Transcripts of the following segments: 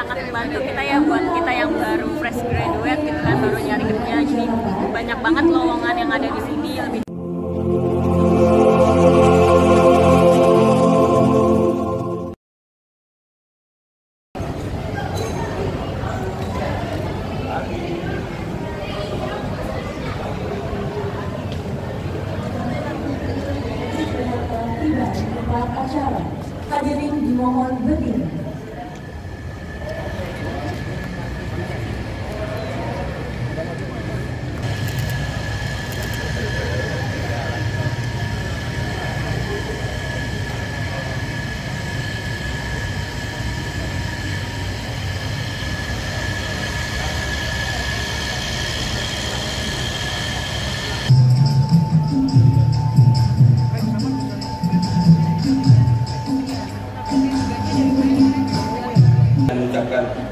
sangat membantu kita ya, buat kita yang baru fresh graduate gitu kan, baru nyari kerja. Jadi banyak banget lowongan yang ada di sini. Lebih acara. Hadirin dimohon berdiri.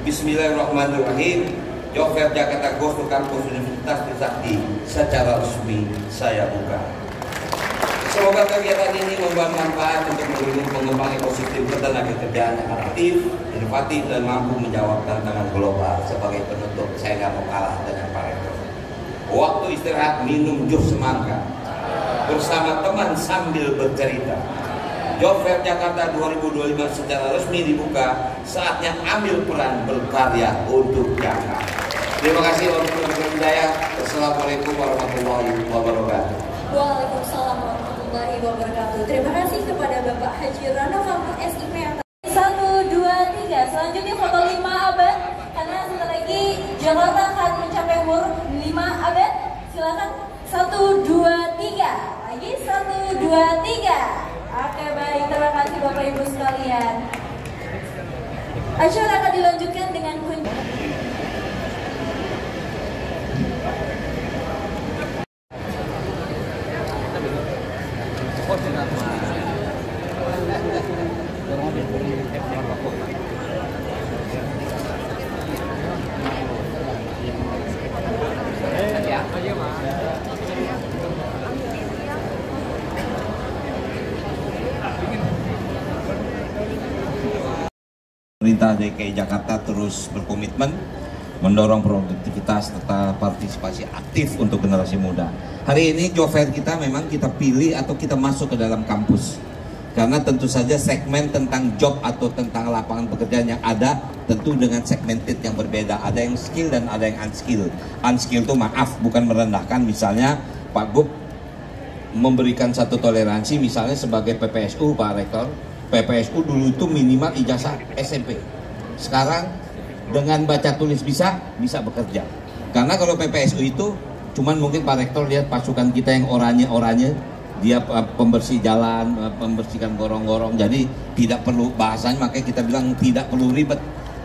Bismillahirrahmanirrahim. Job Fair Jakarta Goes to Campus Universitas Trisakti secara resmi saya buka. Semoga kegiatan ini membawa manfaat untuk mendukung pengembang ekosistem ketenagakerjaan yang aktif, inovatif, dan mampu menjawab tantangan global. Sebagai penutup, saya nggak mau kalah dengan Pak Rektor. Waktu istirahat minum jus semangka bersama teman sambil bercerita. Job Fair Jakarta 2025 secara resmi dibuka. Saatnya ambil peran berkarya untuk Jakarta. Terima kasih warahmatullahi wabarakatuh. Assalamualaikum warahmatullahi wabarakatuh. Waalaikumsalam warahmatullahi wabarakatuh. Terima kasih kepada Bapak Haji Rano Kamu SIP yang 1, 2, 3. Selanjutnya foto 5 abad. Karena sebentar lagi Jakarta akan mencapai umur 5 abad. Silakan 1, 2, 3. Lagi 1, 2, 3. Oke, baik, terima kasih Bapak Ibu sekalian. Acara akan dilanjutkan dengan kunci. Pemerintah DKI Jakarta terus berkomitmen mendorong produktivitas serta partisipasi aktif untuk generasi muda. Hari ini Job Fair kita memang kita pilih atau kita masuk ke dalam kampus. Karena tentu saja segmen tentang job atau tentang lapangan pekerjaan yang ada tentu dengan segmented yang berbeda. Ada yang skill dan ada yang unskill. Unskill itu maaf bukan merendahkan, misalnya Pak Gub memberikan satu toleransi misalnya sebagai PPSU Pak Rektor. PPSU dulu itu minimal ijazah SMP. Sekarang dengan baca tulis bisa bekerja. Karena kalau PPSU itu cuman mungkin Pak Rektor lihat pasukan kita yang oranye, dia pembersih jalan, membersihkan gorong-gorong. Jadi tidak perlu bahasanya, makanya kita bilang tidak perlu ribet.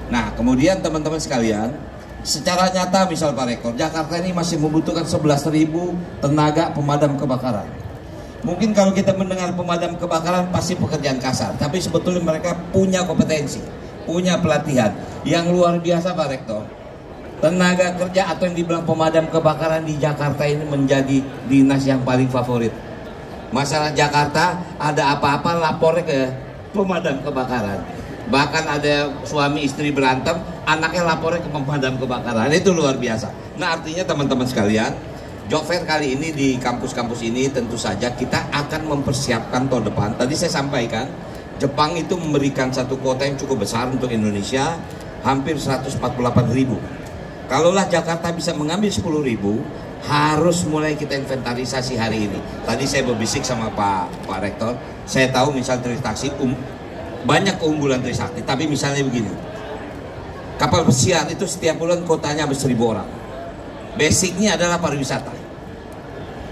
Nah, kemudian teman-teman sekalian, secara nyata misal Pak Rektor, Jakarta ini masih membutuhkan 11.000 tenaga pemadam kebakaran. Mungkin kalau kita mendengar pemadam kebakaran pasti pekerjaan kasar, tapi sebetulnya mereka punya kompetensi, punya pelatihan yang luar biasa Pak Rektor. Tenaga kerja atau yang dibilang pemadam kebakaran di Jakarta ini menjadi dinas yang paling favorit. Masalah Jakarta ada apa-apa lapornya ke pemadam kebakaran. Bahkan ada suami istri berantem, anaknya lapornya ke pemadam kebakaran. Itu luar biasa. Nah, artinya teman-teman sekalian, Job Fair kali ini di kampus-kampus ini tentu saja kita akan mempersiapkan tahun depan. Tadi saya sampaikan, Jepang itu memberikan satu kuota yang cukup besar untuk Indonesia, hampir 148.000. Kalaulah Jakarta bisa mengambil 10.000, harus mulai kita inventarisasi hari ini. Tadi saya berbisik sama Pak Rektor, saya tahu misal Trisakti banyak keunggulan Trisakti, tapi misalnya begini, kapal pesiar itu setiap bulan kotanya habis 1.000 orang. Basicnya adalah pariwisata.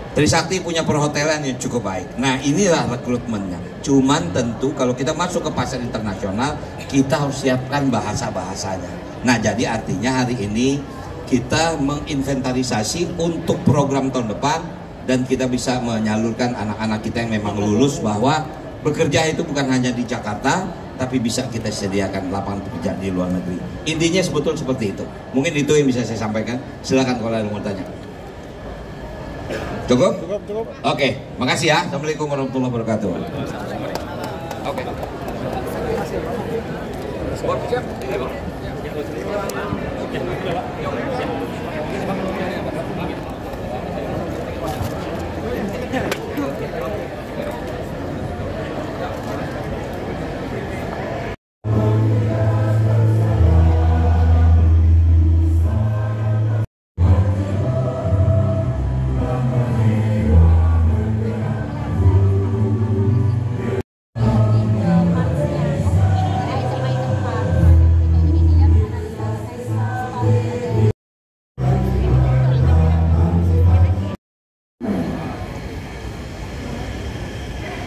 Trisakti punya perhotelan yang cukup baik. Nah, inilah rekrutmennya. Cuman tentu kalau kita masuk ke pasar internasional, kita harus siapkan bahasa-bahasanya. Nah, jadi artinya hari ini kita menginventarisasi untuk program tahun depan, dan kita bisa menyalurkan anak-anak kita yang memang lulus bahwa bekerja itu bukan hanya di Jakarta, tapi bisa kita sediakan lapangan pekerjaan di luar negeri. Intinya sebetulnya seperti itu. Mungkin itu yang bisa saya sampaikan. Silakan kalau ada yang mau tanya. Cukup? Cukup. Oke, makasih ya. Assalamualaikum warahmatullahi wabarakatuh. Oke.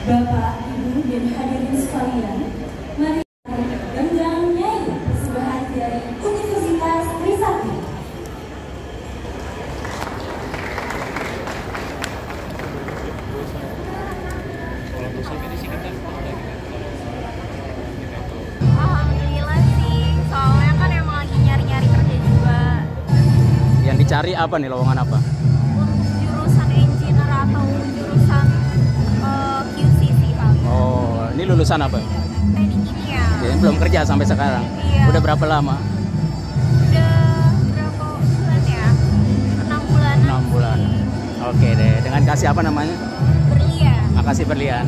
Bapak, Ibu, dan hadirin sekalian, mari undang Nyai Persembahan dari Universitas Trisakti. Alhamdulillah sih, soalnya kan emang lagi nyari-nyari kerja juga. Yang dicari apa nih, lowongan apa? Untuk jurusan engineer atau jurusan QC sih paling. Oh, ini lulusan apa? Teknik kimia. Ya, belum kerja sampai sekarang. Iya. Udah berapa lama? Udah berapa bulan ya? 6 bulan. 6 bulan. Oke deh. Dengan kasih apa namanya? Berlian. Makasih Berlian.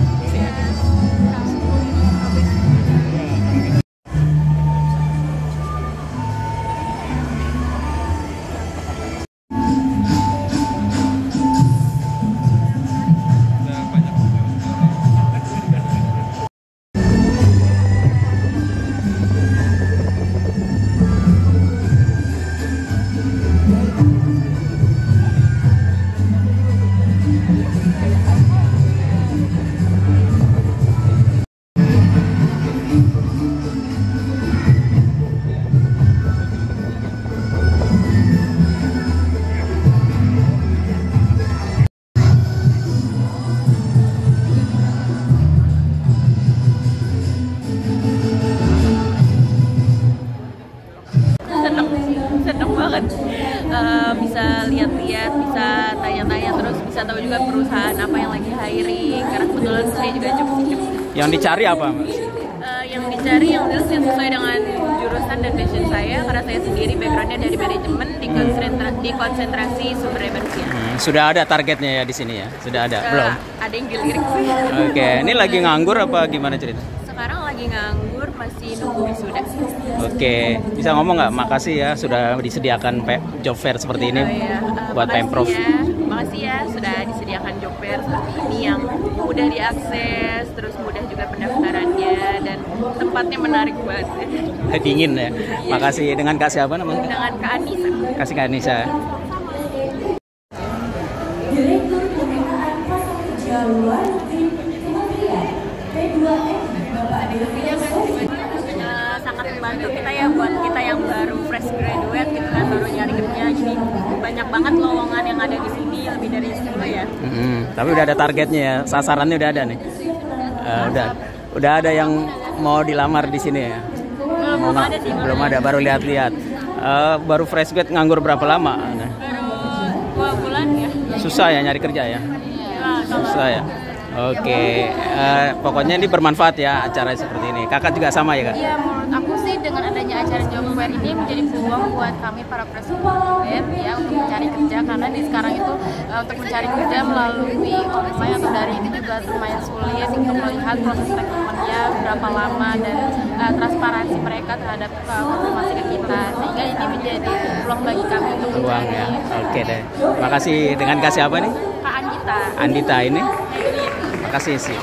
Seneng banget bisa lihat-lihat, bisa tanya-tanya, terus bisa tahu juga perusahaan apa yang lagi hiring, karena kebetulan saya juga cukup. Yang dicari apa? Yang dicari yang jelas yang sesuai dengan jurusan dan passion saya, karena saya sendiri backgroundnya dari manajemen di konsentrasi sumber daya manusia. Sudah ada targetnya ya di sini ya? Sudah ada? Belum? Ada yang dilirik sih. Oke, ini lagi nganggur apa gimana cerita? Sekarang lagi nganggur, masih nunggu wisuda. Oke, bisa ngomong nggak? Makasih ya sudah disediakan job fair seperti ini buat Pemprov. Makasih ya sudah disediakan job fair seperti ini yang mudah diakses, terus mudah juga pendaftarannya, dan tempatnya menarik banget. Dingin ya. Makasih. Dengan kasih apa namanya? Dengan Kak Anissa. Kasih Kak Anissa. Direktur Pembinaan Pasar Kerja Luar Negeri Kementerian P2M Bapak Dewi sangat membantu kita ya, buat kita yang baru fresh graduate gitu kan, baru nyari kerja, jadi banyak banget lowongan yang ada di sini, lebih dari 10 ya. Tapi udah ada targetnya ya, sasarannya udah ada nih. Udah ada yang mau dilamar di sini ya. Belum ada sih. Belum ada, baru lihat-lihat. Baru fresh grad nganggur berapa lama? Baru 2 bulan ya. Susah ya nyari kerja ya? Susah ya. Oke, pokoknya ini bermanfaat ya acara seperti ini. Kakak juga sama ya Kak? Iya, menurut aku sih dengan adanya acara job fair ini menjadi peluang buat kami para fresh graduate ya untuk mencari kerja, karena di sekarang itu untuk mencari kerja melalui online atau dari ini juga lumayan sulit untuk melihat proses rekrutmennya berapa lama dan transparansi mereka terhadap konfirmasi ke kita, sehingga ini menjadi peluang bagi kami untuk Peluang ya. Oke deh. Makasih. Dengan kasih apa nih? Kak Andita. Andita ini. Makasih sih.